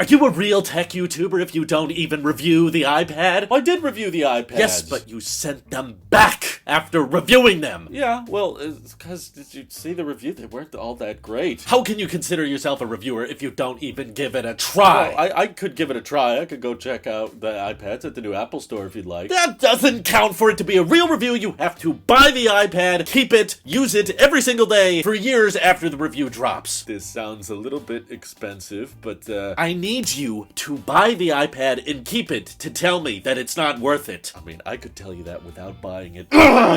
Are you a real tech YouTuber if you don't even review the iPad? I did review the iPads. Yes, but you sent them back after reviewing them. Yeah, well, it's because did you see the review? They weren't all that great. How can you consider yourself a reviewer if you don't even give it a try? Well, I could give it a try. I could go check out the iPads at the new Apple Store if you'd like. That doesn't count. For it to be a real review. You have to buy the iPad, keep it, use it every single day for years after the review drops. This sounds a little bit expensive, but I need you to buy the iPad and keep it to tell me that it's not worth it. I mean, I could tell you that without buying it.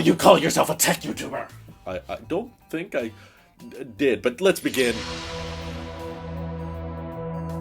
You call yourself a tech YouTuber. I don't think I did, but let's begin.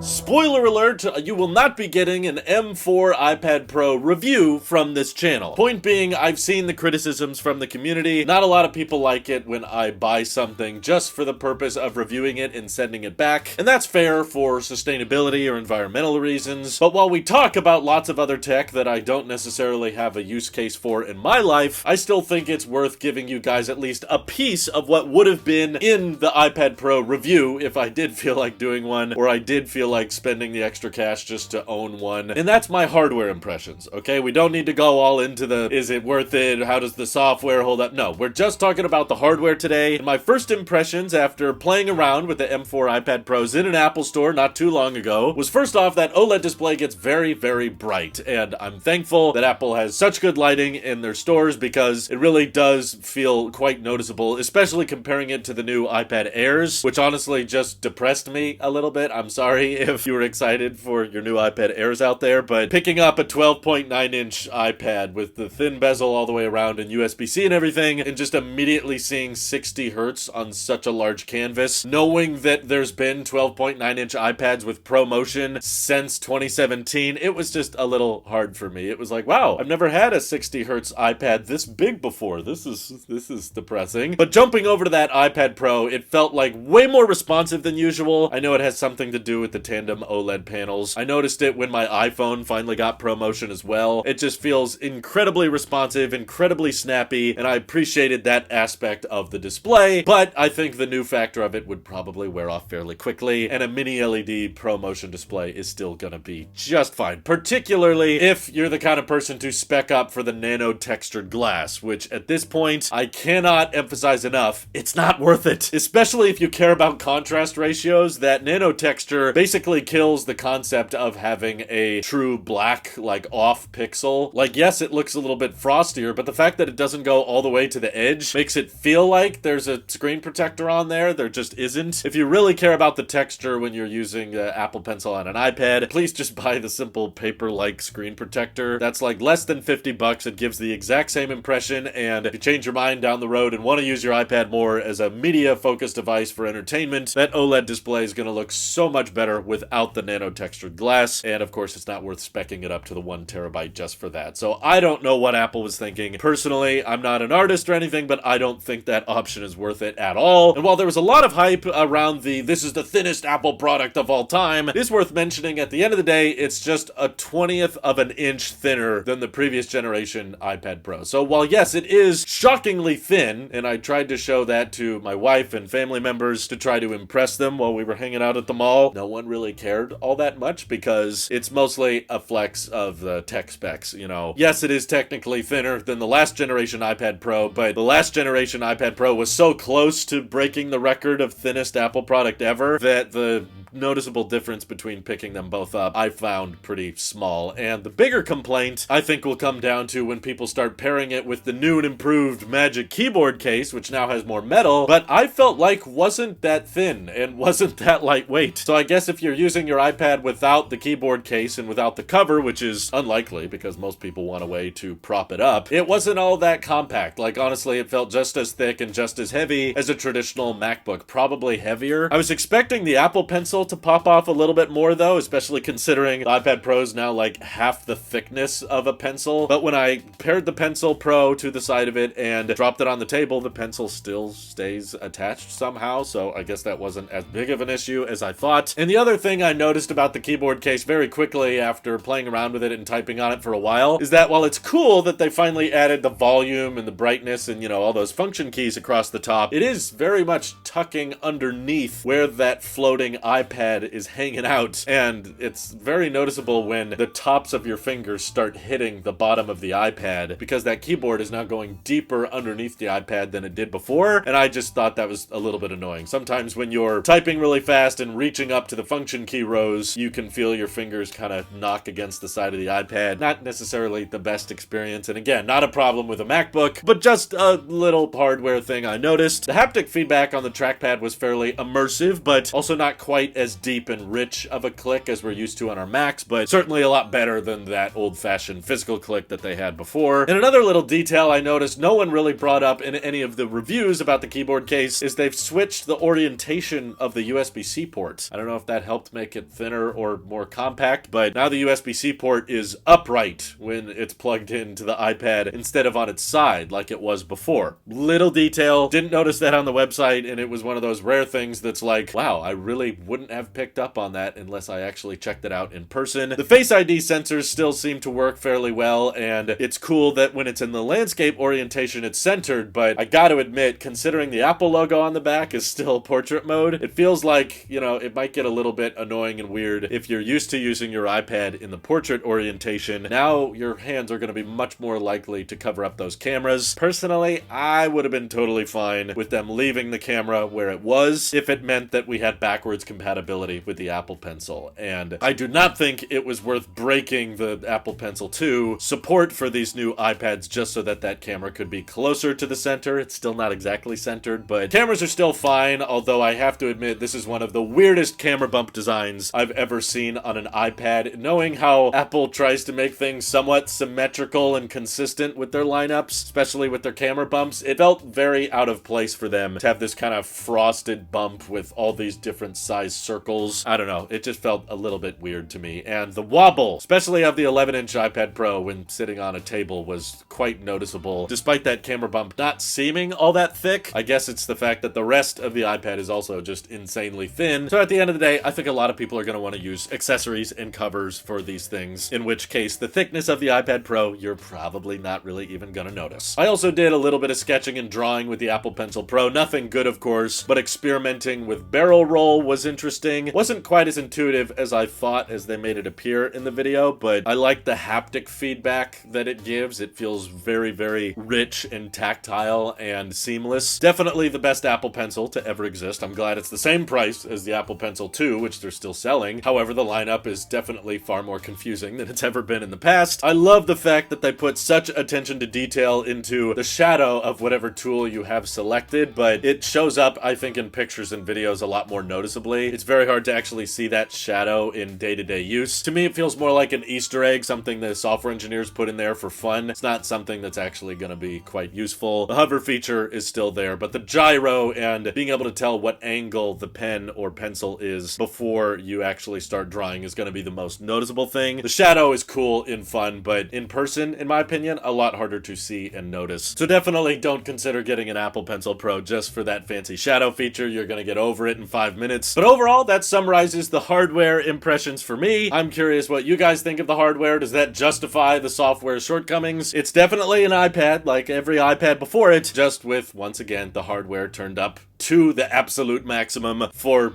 Spoiler alert, you will not be getting an M4 iPad Pro review from this channel. Point being, I've seen the criticisms from the community. Not a lot of people like it when I buy something just for the purpose of reviewing it and sending it back. And that's fair for sustainability or environmental reasons. But while we talk about lots of other tech that I don't necessarily have a use case for in my life, I still think it's worth giving you guys at least a piece of what would have been in the iPad Pro review if I did feel like doing one, or I did feel like spending the extra cash just to own one. And that's my hardware impressions, okay? We don't need to go all into the, is it worth it? How does the software hold up? No, we're just talking about the hardware today. And my first impressions after playing around with the M4 iPad Pros in an Apple store not too long ago was, first off, that OLED display gets very, very bright. And I'm thankful that Apple has such good lighting in their stores because it really does feel quite noticeable, especially comparing it to the new iPad Airs, which honestly just depressed me a little bit. I'm sorry if you were excited for your new iPad Airs out there, but picking up a 12.9-inch iPad with the thin bezel all the way around and USB-C and everything, and just immediately seeing 60 hertz on such a large canvas, knowing that there's been 12.9-inch iPads with ProMotion since 2017, it was just a little hard for me. It was like, wow, I've never had a 60 hertz iPad this big before. This is depressing. But jumping over to that iPad Pro, it felt like way more responsive than usual. I know it has something to do with the tandem OLED panels. I noticed it when my iPhone finally got ProMotion as well. It just feels incredibly responsive, incredibly snappy, and I appreciated that aspect of the display, but I think the new factor of it would probably wear off fairly quickly, and a mini LED ProMotion display is still gonna be just fine, particularly if you're the kind of person to spec up for the nano textured glass, which at this point, I cannot emphasize enough, it's not worth it. Especially if you care about contrast ratios, that nano texture basically kills the concept of having a true black, like, off pixel. Like, yes, it looks a little bit frostier, but the fact that it doesn't go all the way to the edge makes it feel like there's a screen protector on there. There just isn't. If you really care about the texture when you're using Apple Pencil on an iPad, please just buy the simple paper-like screen protector. That's like less than 50 bucks. It gives the exact same impression, and if you change your mind down the road and want to use your iPad more as a media-focused device for entertainment, that OLED display is going to look so much better without the nano textured glass, and of course it's not worth speccing it up to the 1 terabyte just for that. So I don't know what Apple was thinking. Personally, I'm not an artist or anything, but I don't think that option is worth it at all. And while there was a lot of hype around this is the thinnest Apple product of all time, it is worth mentioning at the end of the day, it's just a 20th of an inch thinner than the previous generation iPad Pro. So while yes, it is shockingly thin, and I tried to show that to my wife and family members to try to impress them while we were hanging out at the mall, no one really cared all that much because it's mostly a flex of the tech specs, you know. Yes, it is technically thinner than the last generation iPad Pro, but the last generation iPad Pro was so close to breaking the record of thinnest Apple product ever that the noticeable difference between picking them both up I found pretty small. And the bigger complaint I think will come down to when people start pairing it with the new and improved Magic Keyboard case, which now has more metal, but I felt like wasn't that thin and wasn't that lightweight. So I guess if you're using your iPad without the keyboard case and without the cover, which is unlikely because most people want a way to prop it up, it wasn't all that compact. Like honestly, it felt just as thick and just as heavy as a traditional MacBook, probably heavier. I was expecting the Apple Pencil to pop off a little bit more though, especially considering the iPad Pro is now like half the thickness of a pencil. But when I paired the Pencil Pro to the side of it and dropped it on the table, the pencil still stays attached somehow, so I guess that wasn't as big of an issue as I thought. And the other thing I noticed about the keyboard case very quickly after playing around with it and typing on it for a while is that while it's cool that they finally added the volume and the brightness and, you know, all those function keys across the top, it is very much tucking underneath where that floating iPad iPad is hanging out, and it's very noticeable when the tops of your fingers start hitting the bottom of the iPad, because that keyboard is now going deeper underneath the iPad than it did before, and I just thought that was a little bit annoying. Sometimes when you're typing really fast and reaching up to the function key rows, you can feel your fingers kind of knock against the side of the iPad. Not necessarily the best experience, and again, not a problem with a MacBook, but just a little hardware thing I noticed. The haptic feedback on the trackpad was fairly immersive, but also not quite as deep and rich of a click as we're used to on our Macs, but certainly a lot better than that old-fashioned physical click that they had before. And another little detail I noticed no one really brought up in any of the reviews about the keyboard case is they've switched the orientation of the USB-C port. I don't know if that helped make it thinner or more compact, but now the USB-C port is upright when it's plugged into the iPad instead of on its side like it was before. Little detail, didn't notice that on the website, and it was one of those rare things that's like, wow, I really wouldn't have picked up on that unless I actually checked it out in person. The Face ID sensors still seem to work fairly well, and it's cool that when it's in the landscape orientation it's centered, but I gotta admit, considering the Apple logo on the back is still portrait mode, it feels like, you know, it might get a little bit annoying and weird if you're used to using your iPad in the portrait orientation. Now your hands are going to be much more likely to cover up those cameras. Personally, I would have been totally fine with them leaving the camera where it was if it meant that we had backwards compatibility with the Apple Pencil, and I do not think it was worth breaking the Apple Pencil 2 support for these new iPads just so that that camera could be closer to the center. It's still not exactly centered, but cameras are still fine, although I have to admit this is one of the weirdest camera bump designs I've ever seen on an iPad. Knowing how Apple tries to make things somewhat symmetrical and consistent with their lineups, especially with their camera bumps, it felt very out of place for them to have this kind of frosted bump with all these different size circles. I don't know, it just felt a little bit weird to me, and the wobble, especially of the 11-inch iPad Pro when sitting on a table, was quite noticeable. Despite that camera bump not seeming all that thick, I guess it's the fact that the rest of the iPad is also just insanely thin. So at the end of the day, I think a lot of people are going to want to use accessories and covers for these things, in which case the thickness of the iPad Pro you're probably not really even going to notice. I also did a little bit of sketching and drawing with the Apple Pencil Pro. Nothing good, of course, but experimenting with barrel roll was interesting. Wasn't quite as intuitive as I thought as they made it appear in the video, but I like the haptic feedback that it gives. It feels very, very rich and tactile and seamless. Definitely the best Apple Pencil to ever exist. I'm glad it's the same price as the Apple Pencil 2, which they're still selling. However, the lineup is definitely far more confusing than it's ever been in the past. I love the fact that they put such attention to detail into the shadow of whatever tool you have selected, but it shows up, I think, in pictures and videos a lot more noticeably. It's very hard to actually see that shadow in day-to-day use. To me, it feels more like an Easter egg, something the software engineers put in there for fun. It's not something that's actually going to be quite useful. The hover feature is still there, but the gyro and being able to tell what angle the pen or pencil is before you actually start drawing is going to be the most noticeable thing. The shadow is cool and fun, but in person, in my opinion, a lot harder to see and notice. So definitely don't consider getting an Apple Pencil Pro just for that fancy shadow feature. You're going to get over it in 5 minutes. But overall, that summarizes the hardware impressions for me. I'm curious what you guys think of the hardware. Does that justify the software shortcomings? It's definitely an iPad, like every iPad before it, just with, once again, the hardware turned up to the absolute maximum for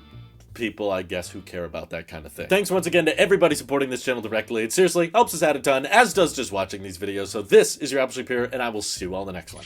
people, I guess, who care about that kind of thing. Thanks once again to everybody supporting this channel directly. It seriously helps us out a ton, as does just watching these videos. So this is your Apple Sheep here, and I will see you all in the next one.